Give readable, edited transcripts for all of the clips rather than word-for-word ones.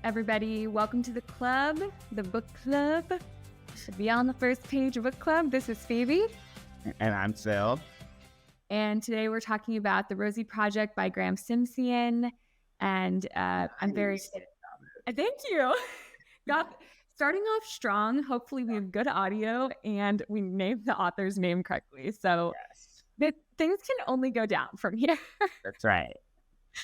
Everybody. Welcome to the club, the book club. Should be on the first page of book club. This is Phoebe. And I'm Phil. And today we're talking about The Rosie Project by Graham Simsian. And I'm very excited. Thank you. Starting off strong. Hopefully we have good audio and we named the author's name correctly. So yes. Things can only go down from here. That's right.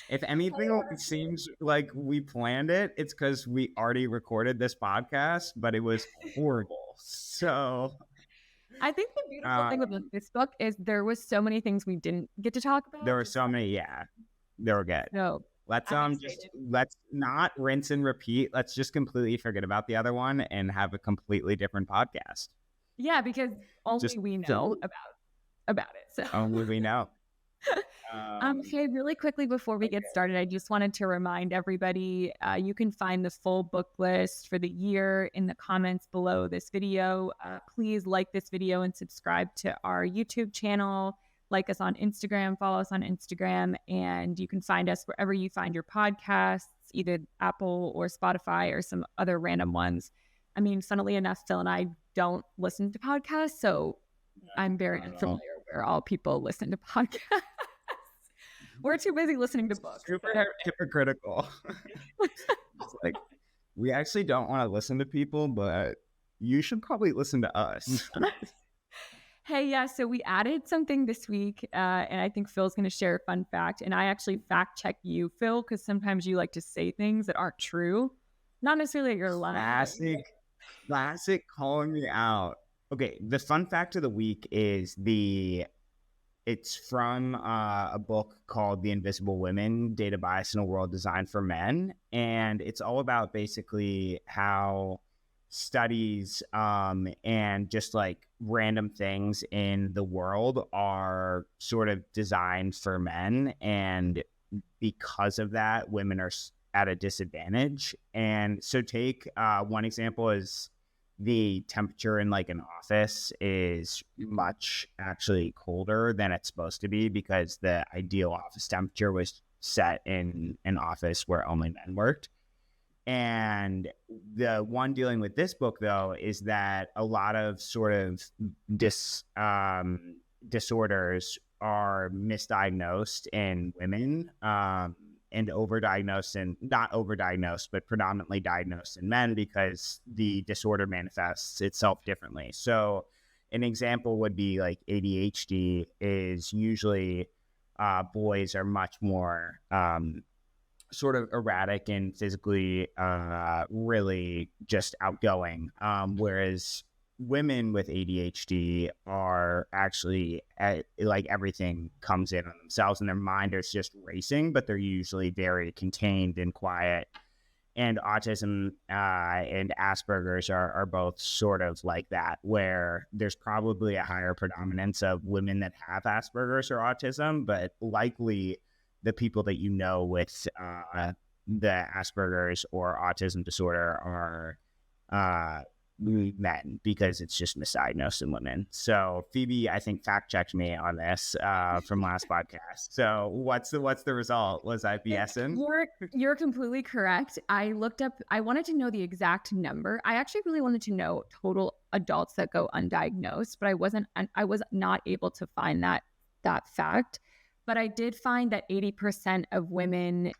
If anything seems like we planned it, it's because we already recorded this podcast, but it was horrible. So I think the beautiful thing about this book is there was so many things we didn't get to talk about. There were so many, yeah. They were good. No. Let's not rinse and repeat. Let's just completely forget about the other one and have a completely different podcast. Yeah, because only we know about it. So only we know. Okay, really quickly before we get started, I just wanted to remind everybody, you can find the full book list for the year in the comments below this video. Please like this video and subscribe to our YouTube channel. Like us on Instagram, follow us on Instagram, and you can find us wherever you find your podcasts, either Apple or Spotify or some other random ones. I mean, funnily enough, Phil and I don't listen to podcasts, so I'm very unfamiliar where all people listen to podcasts. We're too busy listening to books. Super hypocritical. It's like, we actually don't want to listen to people, but you should probably listen to us. Hey, yeah, so we added something this week, and I think Phil's going to share a fun fact. And I actually fact-check you, Phil, because sometimes you like to say things that aren't true. Not necessarily that you're lying. Classic calling me out. Okay, the fun fact of the week is it's from a book called The Invisible Women, Data Bias in a World Designed for Men. And it's all about basically how studies and just like random things in the world are sort of designed for men. And because of that, women are at a disadvantage. And so take one example is the temperature in like an office is much actually colder than it's supposed to be because the ideal office temperature was set in an office where only men worked. And the one dealing with this book, though, is that a lot of sort of disorders are misdiagnosed in women and overdiagnosed, and not overdiagnosed, but predominantly diagnosed in men because the disorder manifests itself differently. So an example would be like ADHD is usually boys are much more sort of erratic and physically really just outgoing, whereas women with ADHD are actually like everything comes in on themselves and their mind is just racing, but they're usually very contained and quiet. And autism and Asperger's are both sort of like that, where there's probably a higher predominance of women that have Asperger's or autism, but likely the people that you know with the Asperger's or autism disorder are men because it's just misdiagnosed in women. So Phoebe, I think, fact-checked me on this from last podcast. So what's the result? Was I BSing? You're completely correct. I wanted to know the exact number. I actually really wanted to know total adults that go undiagnosed, but I was not able to find that fact. But I did find that 80% of women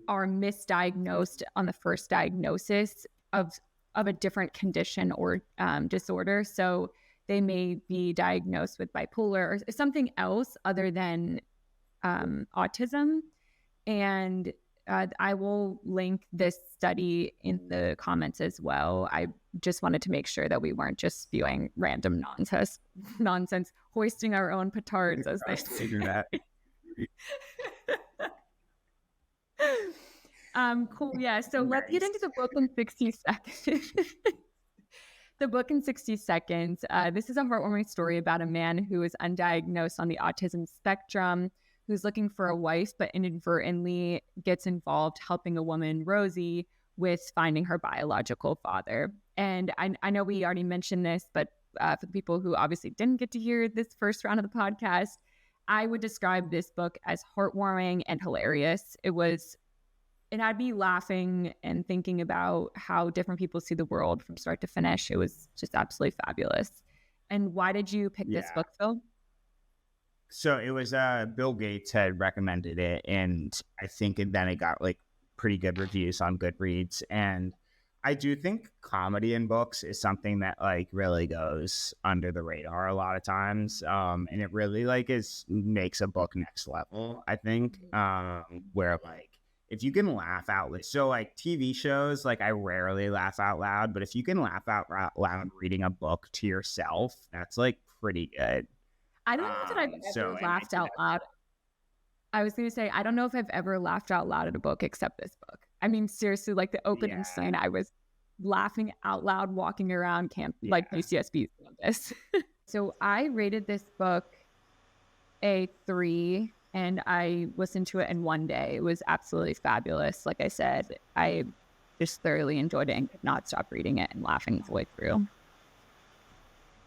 are misdiagnosed on the first diagnosis of a different condition or disorder. So they may be diagnosed with bipolar or something else other than autism. And I will link this study in the comments as well. I just wanted to make sure that we weren't just spewing random nonsense, hoisting our own petards, as they say. That. Cool. Yeah. So let's get into the book in 60 seconds. The book in 60 seconds. This is a heartwarming story about a man who is undiagnosed on the autism spectrum, who's looking for a wife, but inadvertently gets involved helping a woman, Rosie, with finding her biological father. And I know we already mentioned this, but for the people who obviously didn't get to hear this first round of the podcast, I would describe this book as heartwarming and hilarious. It was and I'd be laughing and thinking about how different people see the world from start to finish. It was just absolutely fabulous. And why did you pick this Yeah. book, Phil? So it was Bill Gates had recommended it, and I think then it got like pretty good reviews on Goodreads. And I do think comedy in books is something that like really goes under the radar a lot of times. And it really like makes a book next level, I think. Where like if you can laugh out so like TV shows, like I rarely laugh out loud, but if you can laugh out loud reading a book to yourself, that's like pretty good. I don't know that I've So ever and I laughed do out loud. I was going to say, I don't know if I've ever laughed out loud at a book except this book. I mean, seriously, like the opening Yeah, scene, I was laughing out loud walking around camp, like yeah. UCSB campus. So I rated this book a 3 and I listened to it in one day. It was absolutely fabulous. Like I said, I just thoroughly enjoyed it and could not stop reading it and laughing the way through.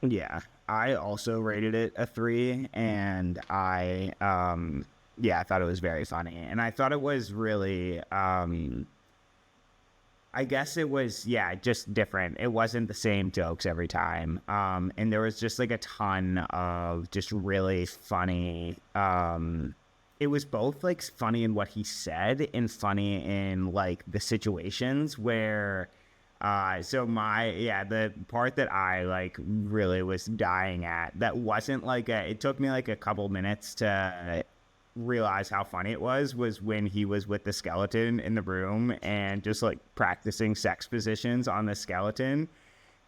Yeah, I also rated it a 3, and I thought it was very funny, and I thought it was really, I guess it was, just different. It wasn't the same jokes every time, and there was just like a ton of just really funny. It was both like funny in what he said and funny in like the situations where. The part that I like really was dying at, that wasn't like it took me like a couple minutes to realize how funny it was when he was with the skeleton in the room and just like practicing sex positions on the skeleton.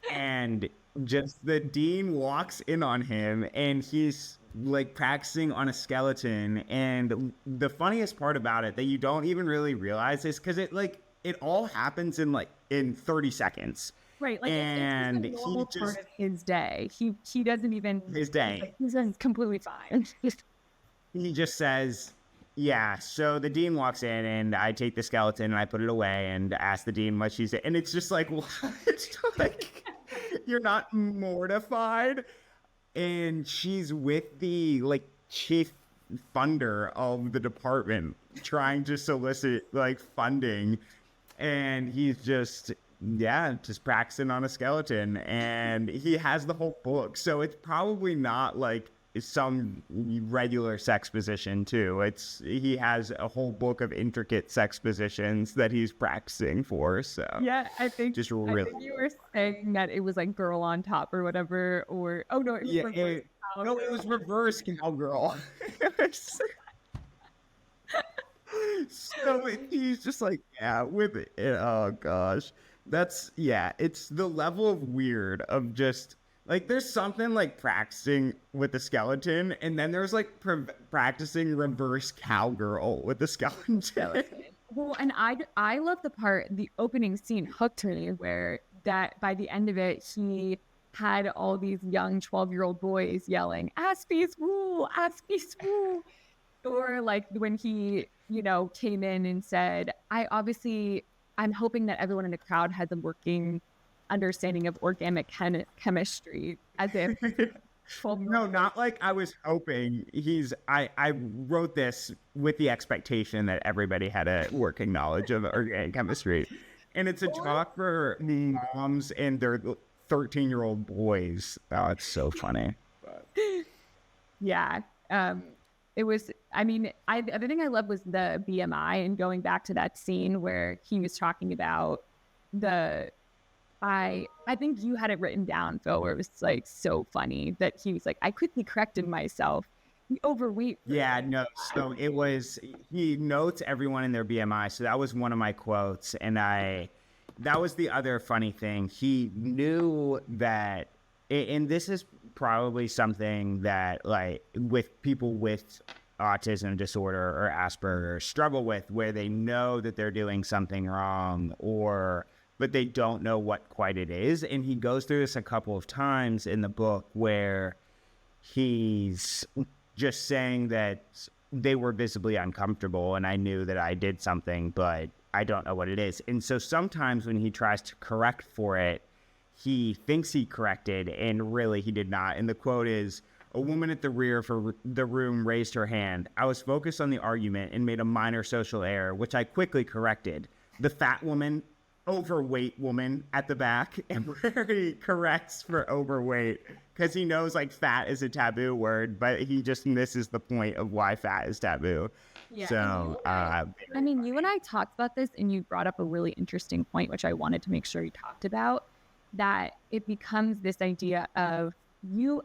And just the dean walks in on him and he's like practicing on a skeleton. And the funniest part about it that you don't even really realize is because it all happens in 30 seconds. Right. Like And it's just a normal part of his day. He doesn't even his day. Like, he's completely fine. He just says, yeah, so the dean walks in and I take the skeleton and I put it away and ask the dean what she said. And it's just like, what? Like, you're not mortified? And she's with the like chief funder of the department trying to solicit like funding. And he's just practicing on a skeleton, and he has the whole book. So it's probably not like some regular sex position too. He has a whole book of intricate sex positions that he's practicing for. So yeah, I think just really. I think you were saying that it was like girl on top or whatever, or oh no, it was reverse cowgirl. No, it was reverse cowgirl. So he's just like, with it. Oh gosh, it's the level of weird of just like there's something like practicing with the skeleton, and then there's like practicing reverse cowgirl with the skeleton. Well, and I love the opening scene hooked me, where that by the end of it he had all these young 12-year-old boys yelling "Aspies rule, Aspies rule," or like when he came in and said, I'm hoping that everyone in the crowd has a working understanding of organic chemistry, as if no, not like I was hoping. I wrote this with the expectation that everybody had a working knowledge of organic chemistry, and it's a talk for moms and their 13-year-old boys. Oh, it's so funny. Yeah. It was, I mean, the other thing I loved was the BMI, and going back to that scene where he was talking about I think you had it written down, Phil, where it was like so funny that he was like, I quickly corrected myself. Overweight. Yeah, no. So he notes everyone in their BMI. So that was one of my quotes. And that was the other funny thing. He knew that, and this is probably something that like with people with autism disorder or Asperger's struggle with, where they know that they're doing something wrong but they don't know what quite it is. And he goes through this a couple of times in the book where he's just saying that they were visibly uncomfortable and I knew that I did something, but I don't know what it is. And so sometimes when he tries to correct for it, he thinks he corrected and really he did not. And the quote is, A woman at the rear of the room raised her hand. I was focused on the argument and made a minor social error, which I quickly corrected. The fat woman, overweight woman at the back, and where he corrects for overweight because he knows like fat is a taboo word, but he just misses the point of why fat is taboo. Yeah. So, I mean, you and I talked about this, and you brought up a really interesting point, which I wanted to make sure you talked about, that it becomes this idea of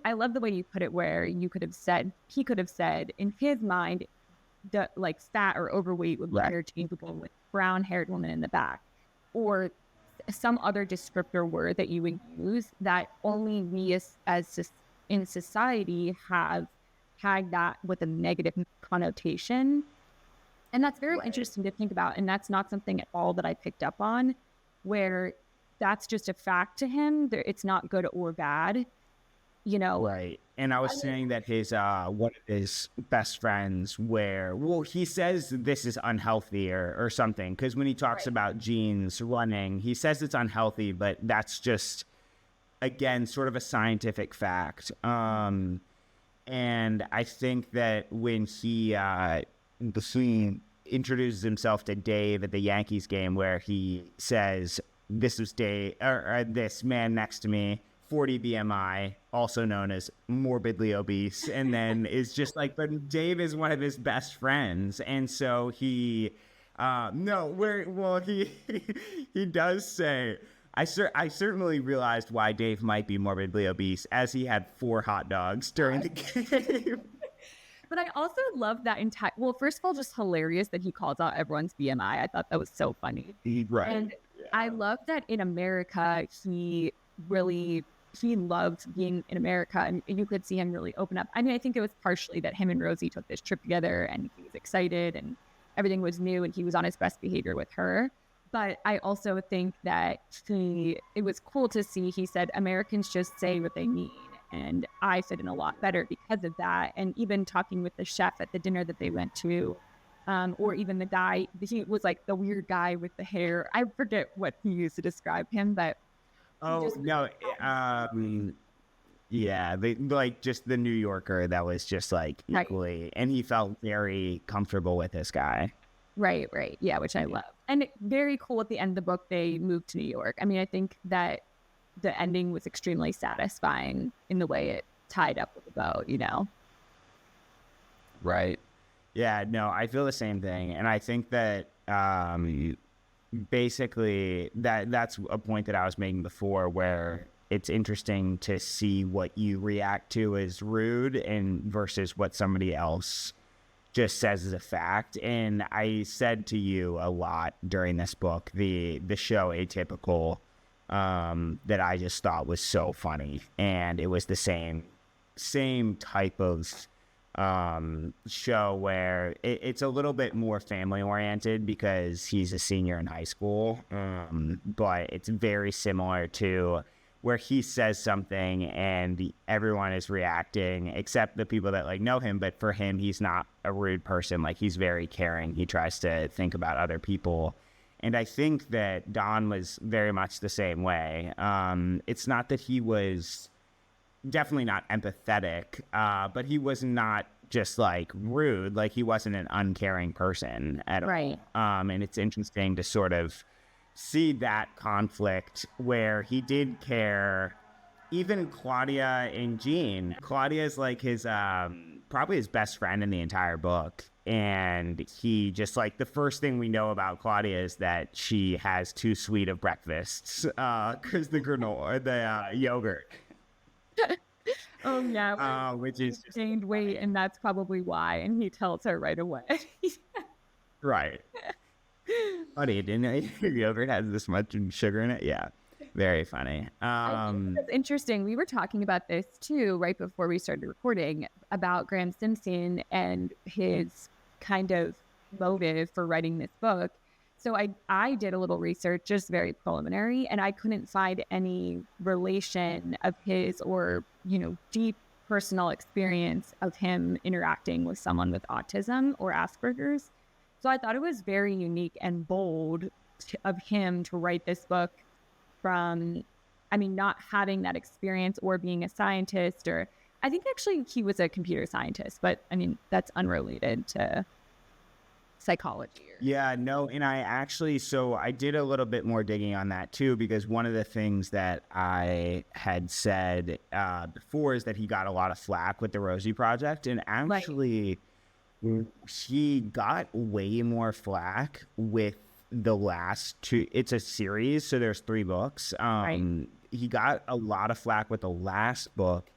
I love the way you put it, where he could have said in his mind that like fat or overweight would be interchangeable with brown haired woman in the back, or some other descriptor word that you would use that only we as in society have tagged that with a negative connotation. And that's very interesting to think about. And that's not something at all that I picked up on, where that's just a fact to him. It's not good or bad. Right. And I was saying that his one of his best friends he says this is unhealthy or something, because when he talks about jeans running, he says it's unhealthy, but that's just, again, sort of a scientific fact. And I think that when he introduces himself to Dave at the Yankees game, where he says, this was Dave, or this man next to me, 40 BMI, also known as morbidly obese, and then is just like, but Dave is one of his best friends, and so he does say, I certainly realized why Dave might be morbidly obese, as he had 4 hot dogs during the game. But I also love that well, first of all, just hilarious that he calls out everyone's BMI. I thought that was so funny. Right. And I love that in America, he loved being in America, and you could see him really open up. I mean, I think it was partially that him and Rosie took this trip together and he was excited and everything was new and he was on his best behavior with her. But I also think that it was cool to see, he said, Americans just say what they mean. And I fit in a lot better because of that. And even talking with the chef at the dinner that they went to, or even the guy, he was like the weird guy with the hair. I forget what he used to describe him, but just the New Yorker that was just like equally, and he felt very comfortable with this guy. Right. Yeah, which I love. And very cool at the end of the book, they moved to New York. I mean, I think that the ending was extremely satisfying in the way it tied up with the bow, Right. Yeah, no, I feel the same thing. And I think that basically that's a point that I was making before, where it's interesting to see what you react to as rude and versus what somebody else just says as a fact. And I said to you a lot during this book, the show Atypical, that I just thought was so funny. And it was the same type of show where it's a little bit more family oriented because he's a senior in high school, but it's very similar to where he says something and everyone is reacting except the people that like know him, but for him, he's not a rude person. Like, he's very caring. He tries to think about other people. And I think that Don was very much the same way. It's not that he was definitely not empathetic, but he was not just like rude. Like, he wasn't an uncaring person at all. And it's interesting to sort of see that conflict where he did care. Even Claudia and Jean. Claudia is like his probably his best friend in the entire book. And he just like, the first thing we know about Claudia is that she has too sweet of breakfasts because the granola, the yogurt. Oh yeah, which is gained weight, and that's probably why. And he tells her right away. Right. Funny, didn't know your yogurt has this much sugar in it? Yeah, very funny. It's interesting. We were talking about this too right before we started recording about Graham Simpson and his kind of motive for writing this book. So I did a little research, just very preliminary, and I couldn't find any relation of his or, deep personal experience of him interacting with someone with autism or Asperger's. So I thought it was very unique and bold of him to write this book from, not having that experience or being a scientist or I think actually he was a computer scientist, but I mean, that's unrelated to psychology. Yeah, no, and so I did a little bit more digging on that too, because one of the things that I had said before is that he got a lot of flack with the Rosie Project, and actually he got way more flack with the last two. It's a series, so there's 3 books. He got a lot of flack with the last book,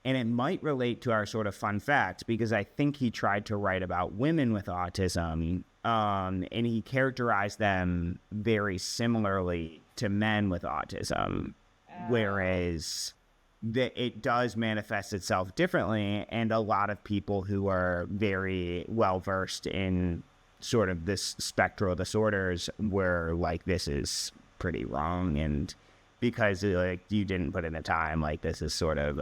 and it might relate to our sort of fun fact, because I think he tried to write about women with autism, and he characterized them very similarly to men with autism, whereas it does manifest itself differently. And a lot of people who are very well versed in sort of this spectral disorders were like, this is pretty wrong, and because like you didn't put in the time, like this is sort of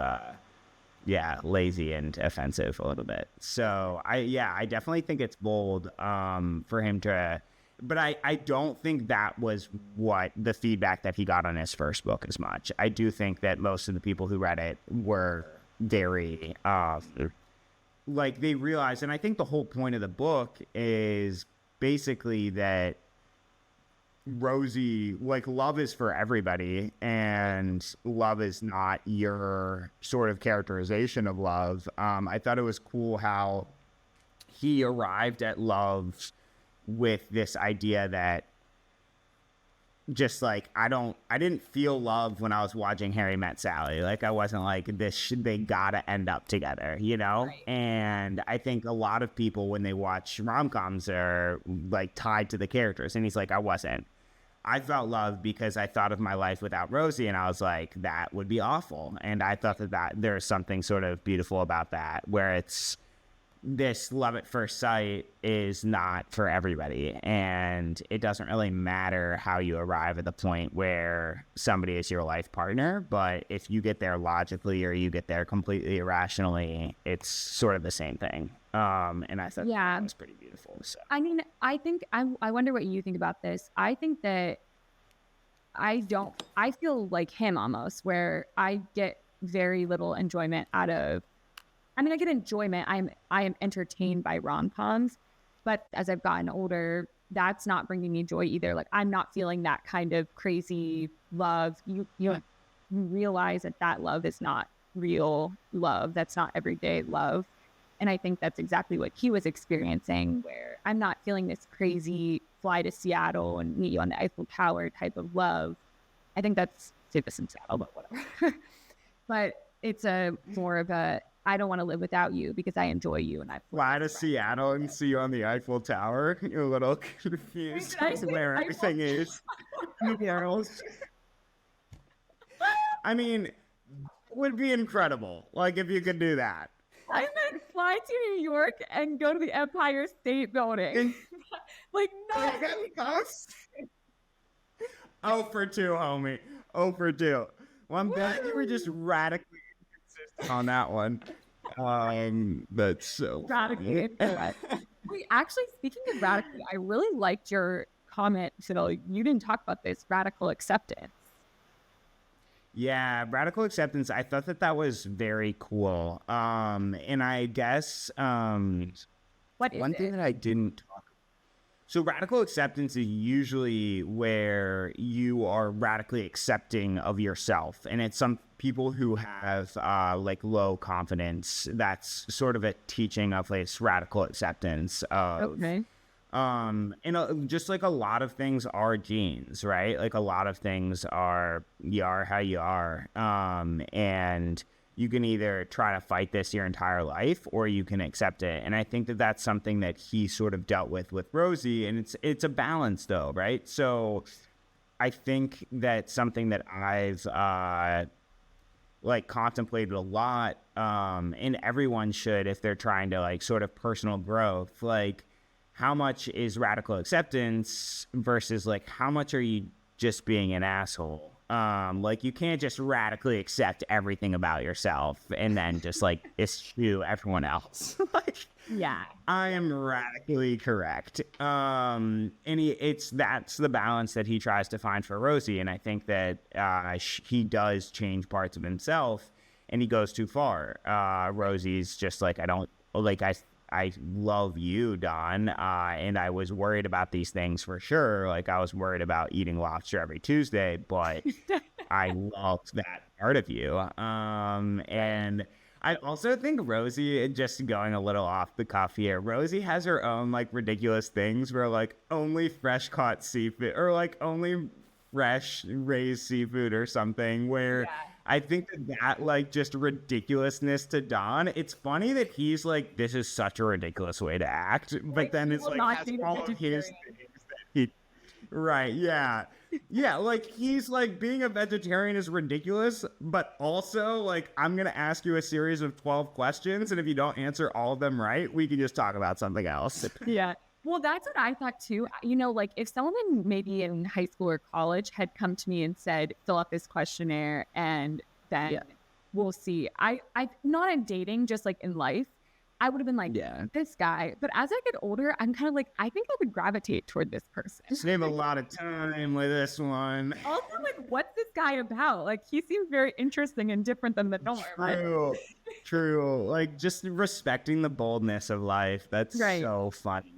lazy and offensive a little bit. So I definitely think it's bold for him to, but I don't think that was what the feedback that he got on his first book as much. I do think that most of the people who read it were very like they realized, and I think the whole point of the book is basically that Rosie, like, love is for everybody, and love is not your sort of characterization of love. I thought it was cool how he arrived at love with this idea that just like, I didn't feel love when I was watching Harry Met Sally. Like, I wasn't like, they gotta end up together, you know? Right. And I think a lot of people, when they watch rom-coms, are like tied to the characters. And he's like, I wasn't. I felt love because I thought of my life without Rosie, and I was like, that would be awful. And I thought that there's something sort of beautiful about that, where it's, this love at first sight is not for everybody, and it doesn't really matter how you arrive at the point where somebody is your life partner, but if you get there logically or you get there completely irrationally, it's sort of the same thing. And I thought that was pretty beautiful. So I mean, I think I wonder what you think about this. I think that I feel like him almost, where I get very little enjoyment out of, I mean, I get enjoyment. I am entertained by rom-coms, but as I've gotten older, that's not bringing me joy either. Like, I'm not feeling that kind of crazy love. You realize that love is not real love. That's not everyday love. And I think that's exactly what he was experiencing, where I'm not feeling this crazy fly to Seattle and meet you on the Eiffel Tower type of love. I think that's safest in Seattle, but whatever. But it's a more of a, I don't want to live without you because I enjoy you, and I fly to Seattle and see you on the Eiffel Tower. You're a little confused where everything is. I mean, it would be incredible. Like, if you could do that. I meant fly to New York and go to the Empire State Building. Like, no. Oh for 2, homie. Oh for 2. Well, I'm glad you were just radically inconsistent on that one. That's so radically incorrect. Wait, actually, speaking of radically, I really liked your comment, Chanel. You didn't talk about this, radical acceptance. Yeah, radical acceptance. I thought that was very cool. And I guess what is one thing that I didn't talk. So radical acceptance is usually where you are radically accepting of yourself, and it's some people who have like low confidence. That's sort of a teaching of this radical acceptance of. Okay. And just like a lot of things are genes, right? Like a lot of things are, you are how you are. And you can either try to fight this your entire life or you can accept it. And I think that that's something that he sort of dealt with Rosie, and it's a balance though, right? So I think that's something that I've, like contemplated a lot, and everyone should, if they're trying to like sort of personal growth, like, how much is radical acceptance versus like how much are you just being an asshole? Like, you can't just radically accept everything about yourself and then just like eschew everyone else. Like, yeah, I am radically correct. And that's the balance that he tries to find for Rosie, and I think that he does change parts of himself. and he goes too far. Rosie's just like, I love you, Don, and I was worried about these things for sure. Like, I was worried about eating lobster every Tuesday, but I loved that part of you. And I also think Rosie, just going a little off the cuff here, Rosie has her own like ridiculous things where like only fresh caught seafood or like only fresh raised seafood or something, where I think that like just ridiculousness to Don. It's funny that he's like, this is such a ridiculous way to act, but then it's like has all of his things that he, right, yeah. Yeah, like he's like, being a vegetarian is ridiculous, but also like, I'm gonna ask you a series of 12 questions, and if you don't answer all of them right, we can just talk about something else. Yeah. Well, that's what I thought too. You know, like if someone maybe in high school or college had come to me and said, fill out this questionnaire and then we'll see. I not in dating, just like in life, I would have been like, this guy. But as I get older, I'm kind of like, I think I would gravitate toward this person. Save a lot of time with this one. Also, like, what's this guy about? Like, he seems very interesting and different than the norm. True. Like, just respecting the boldness of life. That's so funny.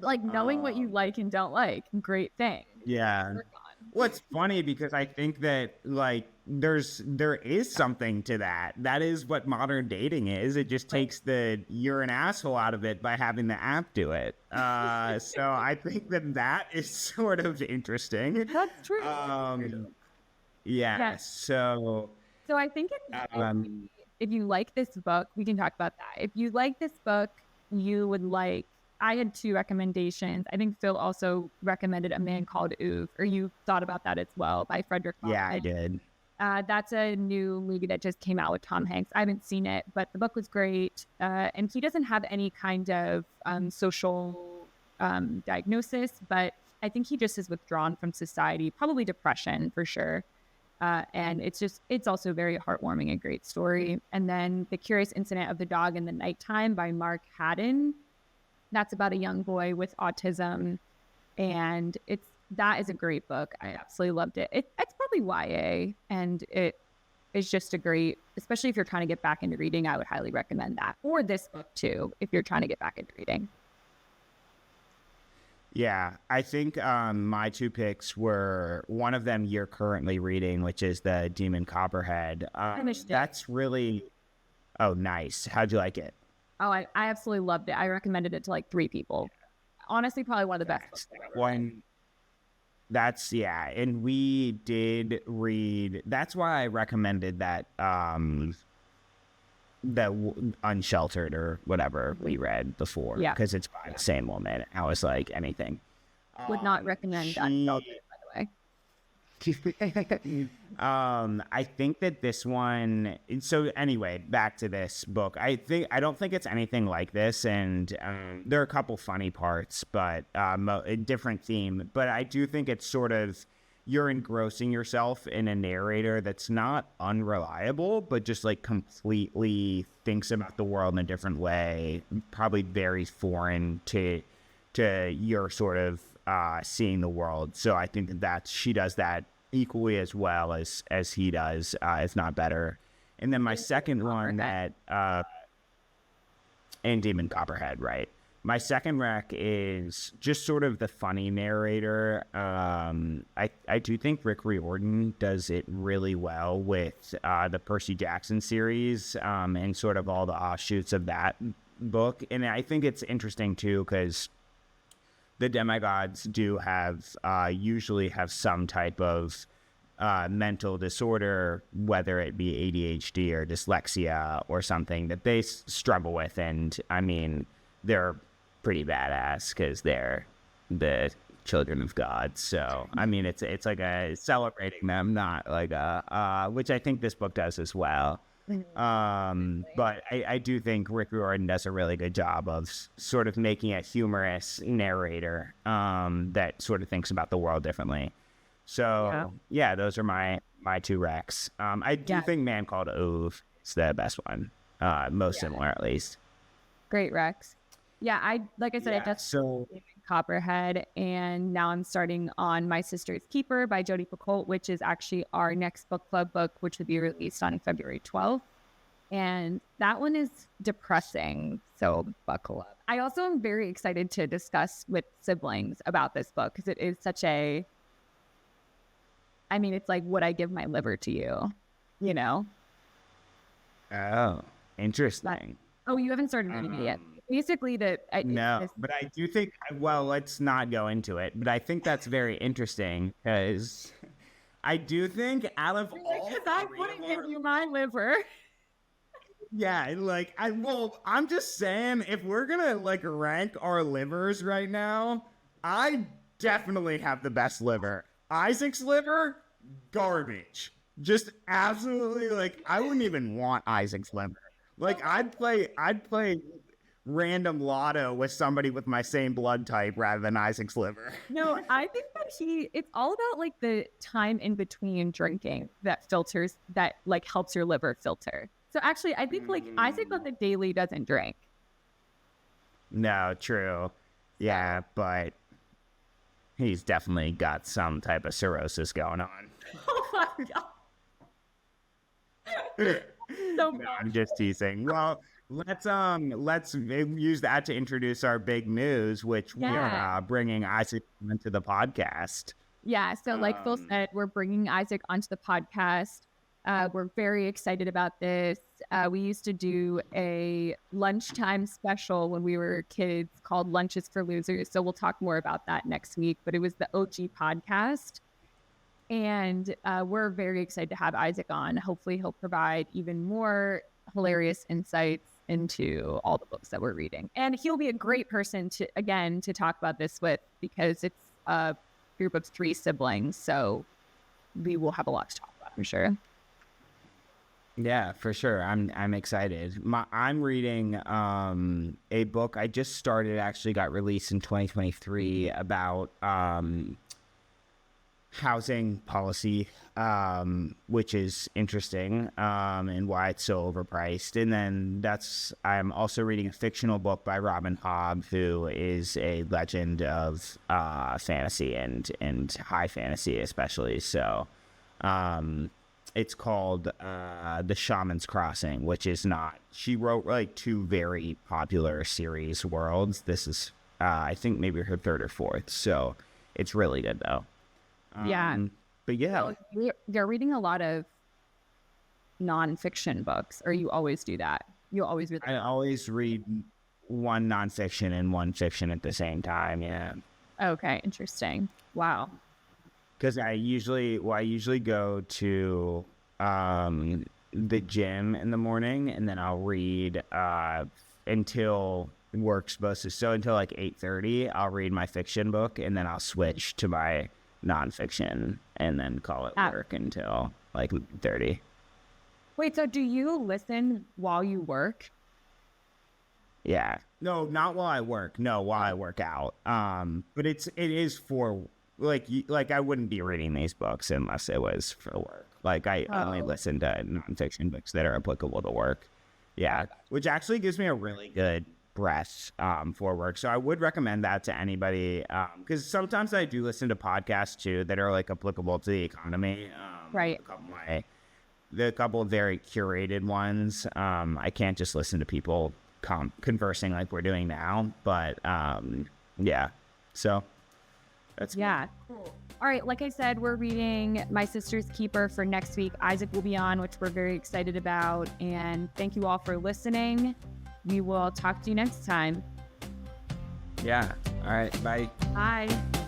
Like, knowing what you like and don't like, great thing. Yeah. Well, it's funny because I think that like there is something to that. That is what modern dating is. It just takes the you're an asshole out of it by having the app do it. So I think that is sort of interesting. That's true. Yeah. So I think if you like this book, we can talk about that. If you like this book, you would like. I had 2 recommendations. I think Phil also recommended A Man Called Ove, or you thought about that as well, by Frederick Law. Yeah, I did. That's a new movie that just came out with Tom Hanks. I haven't seen it, but the book was great. And he doesn't have any kind of social diagnosis, but I think he just is withdrawn from society, probably depression for sure. And it's also very heartwarming, a great story. And then The Curious Incident of the Dog in the Nighttime by Mark Haddon. That's about a young boy with autism, and that is a great book. I absolutely loved it. It's probably YA, and it is just a great, especially if you're trying to get back into reading, I would highly recommend that. Or this book too, if you're trying to get back into reading. Yeah, I think my 2 picks were, one of them you're currently reading, which is The Demon Copperhead. Finished it. That's really, oh, nice. How'd you like it? Oh, I absolutely loved it. I recommended it to like 3 people. Honestly, probably one of the best books I've ever read. And we did read. That's why I recommended that Unsheltered or whatever we read before. Yeah, because it's by the same woman. I was like, anything. Would not recommend Unsheltered, by the way. I think that this one. So anyway, back to this book. I don't think it's anything like this, and there are a couple funny parts, but a different theme. But I do think it's sort of, you're engrossing yourself in a narrator that's not unreliable, but just like completely thinks about the world in a different way, probably very foreign to your sort of seeing the world. So I think that she does that equally as well as he does, if not better. And then my second one and Demon Copperhead, right? My second rec is just sort of the funny narrator. I do think Rick Riordan does it really well with the Percy Jackson series and sort of all the offshoots of that book. And I think it's interesting too, because the demigods do have usually have some type of mental disorder, whether it be ADHD or dyslexia or something that they struggle with. And I mean, they're pretty badass because they're the children of God. So I mean, it's like a celebrating them, not like which I think this book does as well. But I do think Rick Riordan does a really good job of sort of making a humorous narrator that sort of thinks about the world differently. So yeah, those are my 2 recs. I do think Man Called Ove is the best one, most similar at least. Great recs. Yeah, I just Copperhead, and now I'm starting on My Sister's Keeper by Jodi Picoult, which is actually our next book club book, which will be released on February 12th. And that one is depressing. So buckle up. I also am very excited to discuss with siblings about this book because it is such a, I mean, it's like, would I give my liver to you? You know? Oh, interesting. Oh, you haven't started reading it yet. Basically, no, but I do think, well, let's not go into it, but I think that's very interesting because I do think out of all because I wouldn't give you my liver. Yeah, like I'm just saying, if we're gonna like rank our livers right now, I definitely have the best liver. Isaac's liver, garbage. Just absolutely, like, I wouldn't even want Isaac's liver. Like, I'd play random lotto with somebody with my same blood type rather than Isaac's liver. No, I think that it's all about like the time in between drinking that filters, that like helps your liver filter. So actually, I think like Isaac on the daily doesn't drink. No, true. Yeah, but he's definitely got some type of cirrhosis going on. Oh my God. No, I'm just teasing. Well, let's use that to introduce our big news, which we are bringing Isaac into the podcast. Yeah, so like Phil said, we're bringing Isaac onto the podcast. We're very excited about this. We used to do a lunchtime special when we were kids called Lunches for Losers. So we'll talk more about that next week. But it was the OG podcast. And we're very excited to have Isaac on. Hopefully he'll provide even more hilarious insights into all the books that we're reading. And he'll be a great person to talk about this with, because it's a group of 3 siblings. So we will have a lot to talk about, I'm sure. Yeah, for sure. I'm excited. I'm reading a book I just started, actually got released in 2023, about housing policy, which is interesting, and why it's so overpriced. And then I'm also reading a fictional book by Robin Hobb, who is a legend of fantasy and high fantasy especially. So it's called The Shaman's Crossing, which is not, she wrote like 2 very popular series worlds. This is I think maybe her 3rd or 4th, so it's really good though. But yeah, so you're reading a lot of nonfiction books, or you always do that? You always read? I always read one nonfiction and one fiction at the same time. Yeah. Okay, interesting. Wow. Because I usually go to the gym in the morning, and then I'll read until work's supposed to. So until like 8:30, I'll read my fiction book, and then I'll switch to my nonfiction, and then call it work until like 30. Wait, so do you listen while you work? Yeah. No, not while I work. No, while I work out. But it is for like I wouldn't be reading these books unless it was for work. Like I only listen to nonfiction books that are applicable to work. Yeah, which actually gives me a really good breath for work. So I would recommend that to anybody, because sometimes I do listen to podcasts too that are like applicable to the economy. Right. The couple of very curated ones. I can't just listen to people conversing like we're doing now, but yeah. So that's cool. All right, like I said, we're reading My Sister's Keeper for next week. Isaac will be on, which we're very excited about. And thank you all for listening. We will talk to you next time. Yeah. All right. Bye. Bye.